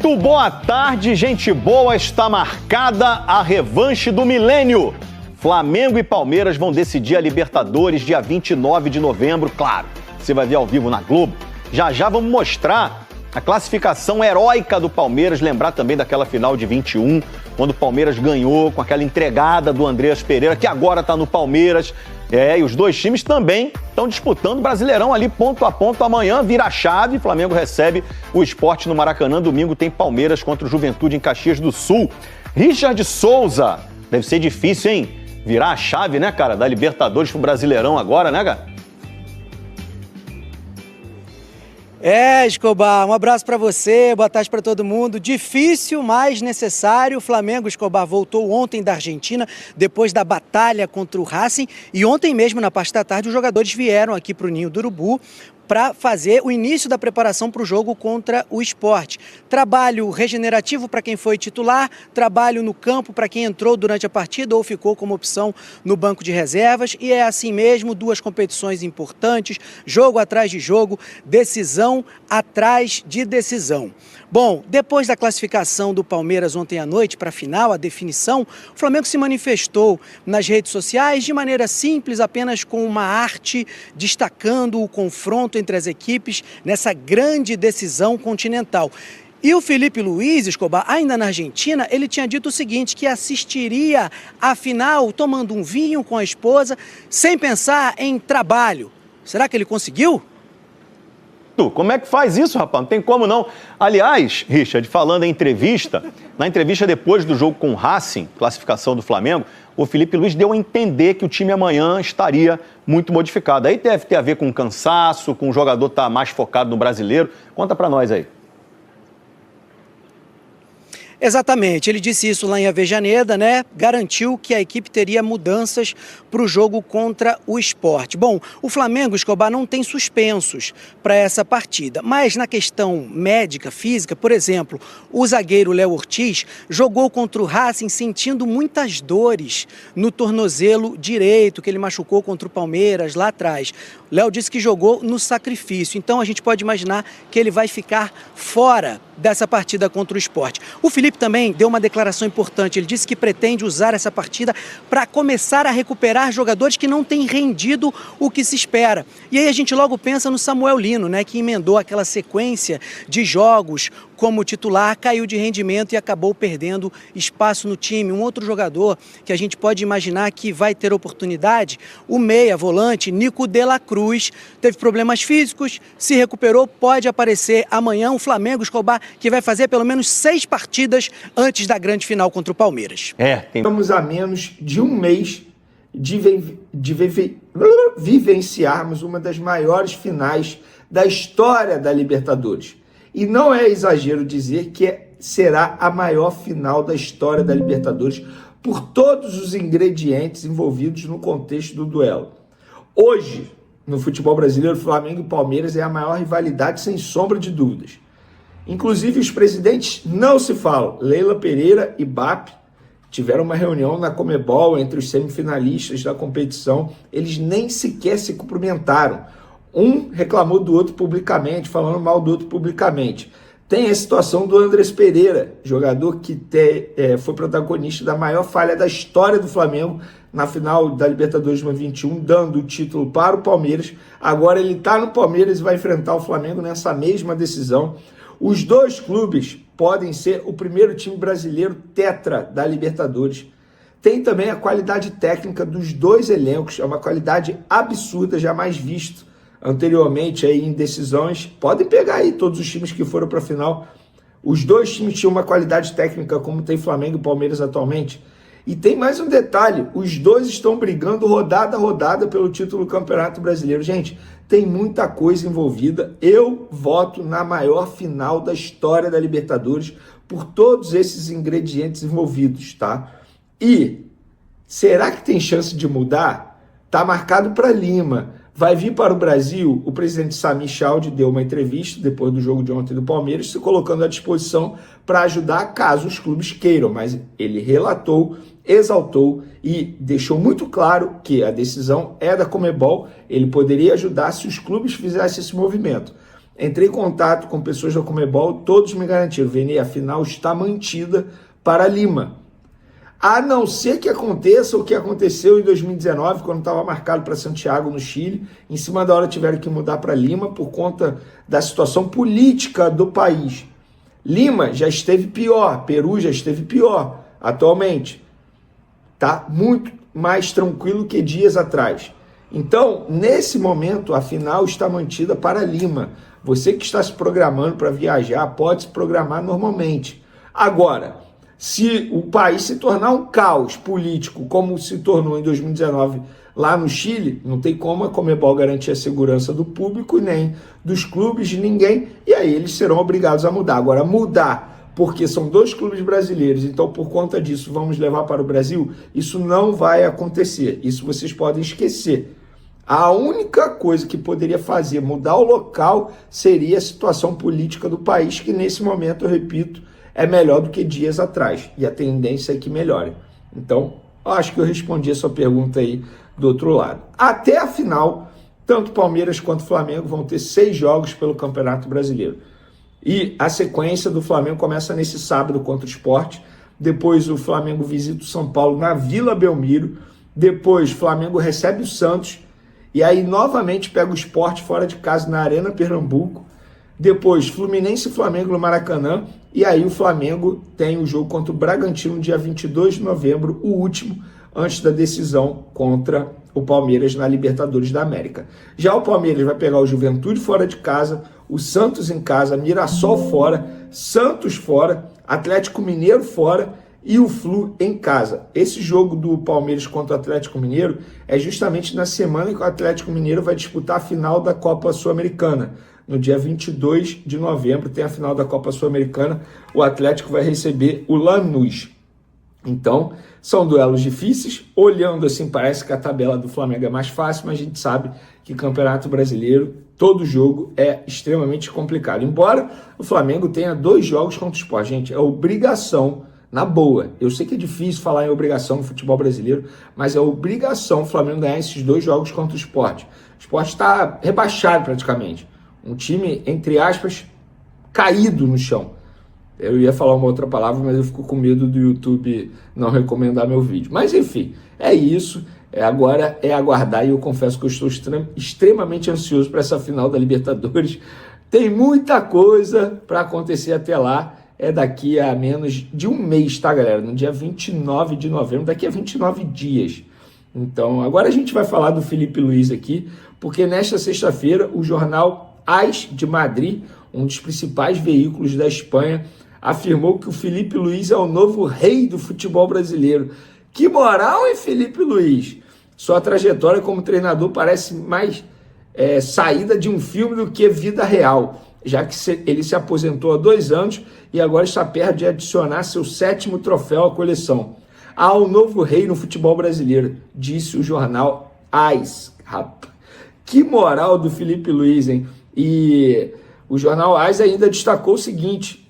Muito boa tarde, gente boa. Está marcada a revanche do milênio. Flamengo e Palmeiras vão decidir a Libertadores dia 29 de novembro, claro. Você vai ver ao vivo na Globo. Já já vamos mostrar a classificação heróica do Palmeiras, lembrar também daquela final de 21, quando o Palmeiras ganhou com aquela entregada do Andreas Pereira, que agora está no Palmeiras. E os dois times também estão disputando o Brasileirão ali ponto a ponto. Amanhã vira a chave, Flamengo recebe o Sport no Maracanã. Domingo tem Palmeiras contra o Juventude em Caxias do Sul. Richard Souza, deve ser difícil, hein? Virar a chave, né, cara, da Libertadores pro Brasileirão agora, né, cara? Escobar, um abraço para você, boa tarde para todo mundo. Difícil, mas necessário. O Flamengo, Escobar, voltou ontem da Argentina, depois da batalha contra o Racing. E ontem mesmo, na parte da tarde, os jogadores vieram aqui para o Ninho do Urubu para fazer o início da preparação para o jogo contra o Sport. Trabalho regenerativo para quem foi titular, trabalho no campo para quem entrou durante a partida ou ficou como opção no banco de reservas. E é assim mesmo, duas competições importantes, jogo atrás de jogo, decisão atrás de decisão. Bom, depois da classificação do Palmeiras ontem à noite para a final, a definição, o Flamengo se manifestou nas redes sociais de maneira simples, apenas com uma arte destacando o confronto entre as equipes nessa grande decisão continental. E o Felipe Luiz, Escobar, ainda na Argentina, ele tinha dito o seguinte, que assistiria à final tomando um vinho com a esposa, sem pensar em trabalho. Será que ele conseguiu? Como é que faz isso, rapaz? Não tem como não. Aliás, Richard, falando em entrevista, na entrevista depois do jogo com o Racing, classificação do Flamengo, o Felipe Luiz deu a entender que o time amanhã estaria muito modificado. Aí deve ter a ver com cansaço, com o jogador estar mais focado no brasileiro. Conta pra nós aí. Exatamente, ele disse isso lá em Avejaneda, né? Garantiu que a equipe teria mudanças para o jogo contra o Sport. Bom, o Flamengo, Escobar, não tem suspensos para essa partida, mas na questão médica, física, por exemplo, o zagueiro Léo Ortiz jogou contra o Racing sentindo muitas dores no tornozelo direito, que ele machucou contra o Palmeiras lá atrás. Léo disse que jogou no sacrifício, então a gente pode imaginar que ele vai ficar fora dessa partida contra o Sport. O Felipe também deu uma declaração importante, ele disse que pretende usar essa partida para começar a recuperar jogadores que não têm rendido o que se espera. E aí a gente logo pensa no Samuel Lino, né, que emendou aquela sequência de jogos como titular, caiu de rendimento e acabou perdendo espaço no time. Um outro jogador que a gente pode imaginar que vai ter oportunidade, o meia, volante, Nico de la Cruz, teve problemas físicos, se recuperou, pode aparecer amanhã. O Flamengo, Escobar, que vai fazer pelo menos 6 partidas antes da grande final contra o Palmeiras. Estamos a menos de um mês de vivenciarmos uma das maiores finais da história da Libertadores. E não é exagero dizer que será a maior final da história da Libertadores por todos os ingredientes envolvidos no contexto do duelo. Hoje, no futebol brasileiro, Flamengo e Palmeiras é a maior rivalidade sem sombra de dúvidas. Inclusive, os presidentes não se falam. Leila Pereira e BAP tiveram uma reunião na Comebol entre os semifinalistas da competição. Eles nem sequer se cumprimentaram. Um reclamou do outro publicamente, falando mal do outro publicamente. Tem a situação do Andreas Pereira, jogador que foi protagonista da maior falha da história do Flamengo na final da Libertadores 2021, dando o título para o Palmeiras. Agora ele está no Palmeiras e vai enfrentar o Flamengo nessa mesma decisão. Os dois clubes podem ser o primeiro time brasileiro tetra da Libertadores. Tem também a qualidade técnica dos dois elencos, é uma qualidade absurda, jamais visto anteriormente aí em decisões. Podem pegar aí todos os times que foram para a final. Os dois times tinham uma qualidade técnica como tem Flamengo e Palmeiras atualmente. E tem mais um detalhe, os dois estão brigando rodada a rodada pelo título do Campeonato Brasileiro. Gente, tem muita coisa envolvida. Eu voto na maior final da história da Libertadores por todos esses ingredientes envolvidos, tá? E será que tem chance de mudar? Tá marcado para Lima. Vai vir para o Brasil, o presidente Sami Chaldi deu uma entrevista depois do jogo de ontem do Palmeiras, se colocando à disposição para ajudar caso os clubes queiram, mas ele relatou, exaltou e deixou muito claro que a decisão é da Comebol, ele poderia ajudar se os clubes fizessem esse movimento. Entrei em contato com pessoas da Conmebol, todos me garantiram, Vene, a final está mantida para Lima. A não ser que aconteça o que aconteceu em 2019, quando estava marcado para Santiago, no Chile. Em cima da hora tiveram que mudar para Lima por conta da situação política do país. Lima já esteve pior, Peru já esteve pior atualmente. Tá muito mais tranquilo que dias atrás. Então, nesse momento, a final está mantida para Lima. Você que está se programando para viajar, pode se programar normalmente. Agora, se o país se tornar um caos político, como se tornou em 2019 lá no Chile, não tem como a Conmebol garantir a segurança do público, nem dos clubes, de ninguém, e aí eles serão obrigados a mudar. Agora, mudar porque são 2 clubes brasileiros, então por conta disso vamos levar para o Brasil, isso não vai acontecer, isso vocês podem esquecer. A única coisa que poderia fazer mudar o local seria a situação política do país, que nesse momento, eu repito, é melhor do que dias atrás, e a tendência é que melhore. Então, eu acho que eu respondi a sua pergunta aí do outro lado. Até a final, tanto Palmeiras quanto Flamengo vão ter 6 jogos pelo Campeonato Brasileiro. E a sequência do Flamengo começa nesse sábado contra o Sport, depois o Flamengo visita o São Paulo na Vila Belmiro, depois o Flamengo recebe o Santos, e aí novamente pega o Sport fora de casa na Arena Pernambuco, depois Fluminense e Flamengo no Maracanã, e aí o Flamengo tem o jogo contra o Bragantino dia 22 de novembro, o último, antes da decisão contra o Palmeiras na Libertadores da América. Já o Palmeiras vai pegar o Juventude fora de casa, o Santos em casa, Mirassol fora, Santos fora, Atlético Mineiro fora e o Flu em casa. Esse jogo do Palmeiras contra o Atlético Mineiro é justamente na semana que o Atlético Mineiro vai disputar a final da Copa Sul-Americana. No dia 22 de novembro tem a final da Copa Sul-Americana, o Atlético vai receber o Lanús. Então, são duelos difíceis. Olhando assim, parece que a tabela do Flamengo é mais fácil, mas a gente sabe que Campeonato Brasileiro, todo jogo é extremamente complicado. Embora o Flamengo tenha 2 jogos contra o Sport, gente, é obrigação, na boa. Eu sei que é difícil falar em obrigação no futebol brasileiro, mas é obrigação o Flamengo ganhar esses 2 jogos contra o Sport. O Sport está rebaixado praticamente. Um time, entre aspas, caído no chão. Eu ia falar uma outra palavra, mas eu fico com medo do YouTube não recomendar meu vídeo. Mas enfim, é isso. Agora é aguardar, e eu confesso que eu estou extremamente ansioso para essa final da Libertadores. Tem muita coisa para acontecer até lá. É daqui a menos de um mês, tá, galera? No dia 29 de novembro, daqui a 29 dias. Então, agora a gente vai falar do Filipe Luís aqui, porque nesta sexta-feira o jornal AS de Madrid, um dos principais veículos da Espanha, afirmou que o Filipe Luís é o novo rei do futebol brasileiro. Que moral, hein, Filipe Luís? Sua trajetória como treinador parece mais saída de um filme do que vida real, já que ele se aposentou há 2 anos e agora está perto de adicionar seu 7º troféu à coleção. Há um novo rei no futebol brasileiro, disse o jornal AS. Rapaz, que moral do Filipe Luís, hein? E o jornal AS ainda destacou o seguinte,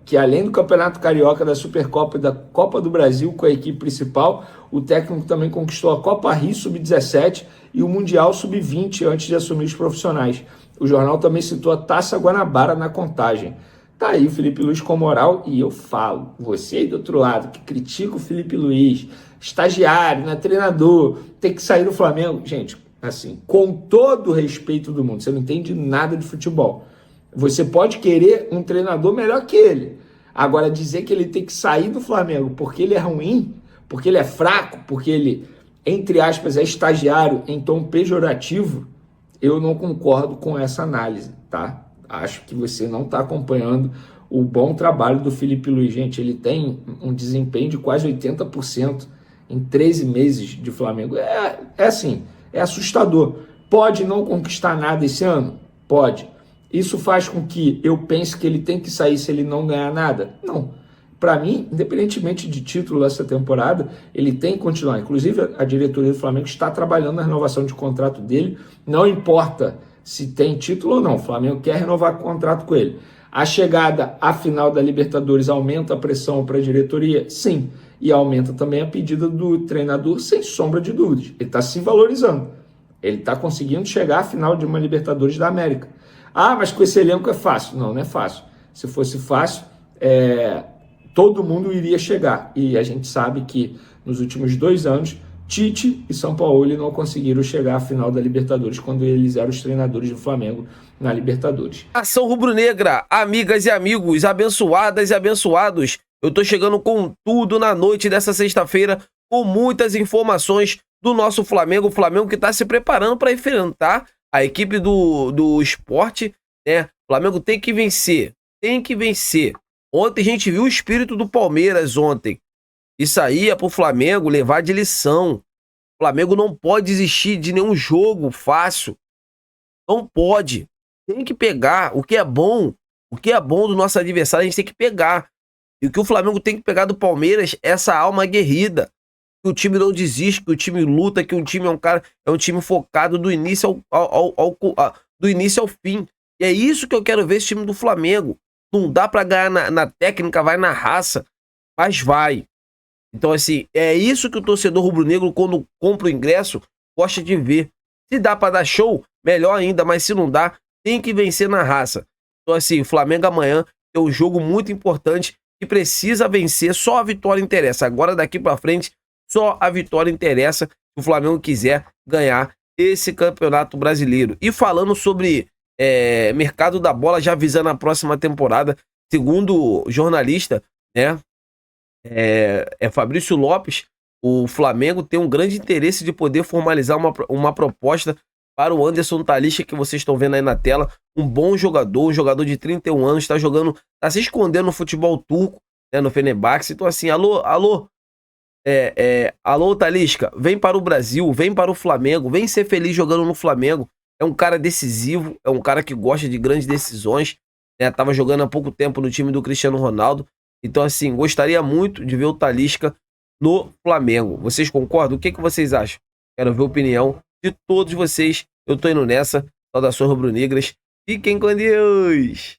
que além do Campeonato Carioca, da Supercopa e da Copa do Brasil com a equipe principal, o técnico também conquistou a Copa Rio Sub-17 e o Mundial Sub-20 antes de assumir os profissionais. O jornal também citou a Taça Guanabara na contagem. Tá aí o Filipe Luís com moral, e eu falo, você aí do outro lado que critica o Filipe Luís, estagiário, né, treinador, tem que sair do Flamengo. Gente, assim, com todo o respeito do mundo, você não entende nada de futebol. Você pode querer um treinador melhor que ele. Agora, dizer que ele tem que sair do Flamengo porque ele é ruim, porque ele é fraco, porque ele, entre aspas, é estagiário em tom pejorativo, eu não concordo com essa análise, tá? Acho que você não está acompanhando o bom trabalho do Filipe Luís. Gente, ele tem um desempenho de quase 80% em 13 meses de Flamengo. É assim, é assustador. Pode não conquistar nada esse ano? Pode. Isso faz com que eu pense que ele tem que sair se ele não ganhar nada? Não. Para mim, independentemente de título dessa temporada, ele tem que continuar. Inclusive, a diretoria do Flamengo está trabalhando na renovação de contrato dele. Não importa se tem título ou não, o Flamengo quer renovar o contrato com ele. A chegada à final da Libertadores aumenta a pressão para a diretoria? Sim. E aumenta também a pedida do treinador, sem sombra de dúvidas. Ele está se valorizando. Ele está conseguindo chegar à final de uma Libertadores da América. Ah, mas com esse elenco é fácil. Não, não é fácil. Se fosse fácil, todo mundo iria chegar. E a gente sabe que nos últimos 2 anos, Tite e São Paulo não conseguiram chegar à final da Libertadores quando eles eram os treinadores do Flamengo na Libertadores. Ação rubro-negra, amigas e amigos, abençoadas e abençoados. Eu tô chegando com tudo na noite dessa sexta-feira, com muitas informações do nosso Flamengo. O Flamengo que tá se preparando para enfrentar a equipe do Sport, né? O Flamengo tem que vencer, tem que vencer. Ontem a gente viu o espírito do Palmeiras ontem. Isso aí é pro Flamengo levar de lição. O Flamengo não pode desistir de nenhum jogo fácil. Não pode. Tem que pegar o que é bom do nosso adversário, a gente tem que pegar. E o que o Flamengo tem que pegar do Palmeiras é essa alma aguerrida. Que o time não desiste, que o time luta, que o time é um time focado do início do início ao fim. E é isso que eu quero ver esse time do Flamengo. Não dá pra ganhar na técnica, vai na raça, mas vai. Então, assim, é isso que o torcedor rubro-negro, quando compra o ingresso, gosta de ver. Se dá pra dar show, melhor ainda, mas se não dá, tem que vencer na raça. Então, assim, o Flamengo amanhã é um jogo muito importante que precisa vencer, só a vitória interessa. Agora, daqui pra frente, só a vitória interessa se o Flamengo quiser ganhar esse campeonato brasileiro. E falando sobre mercado da bola, já visando a próxima temporada, segundo o jornalista, né, Fabrício Lopes, o Flamengo tem um grande interesse de poder formalizar uma proposta para o Anderson Talisca, que vocês estão vendo aí na tela. Um bom jogador, um jogador de 31 anos, está se escondendo no futebol turco, né, no Fenerbahçe. Então, assim, alô, Talisca, vem para o Brasil, vem para o Flamengo, vem ser feliz jogando no Flamengo. É um cara decisivo, é um cara que gosta de grandes decisões, né? Tava jogando há pouco tempo no time do Cristiano Ronaldo. Então, assim, gostaria muito de ver o Talisca no Flamengo. Vocês concordam? O que vocês acham? Quero ver a opinião de todos vocês. Eu tô indo nessa. Saudações rubro-negras. Fiquem com Deus!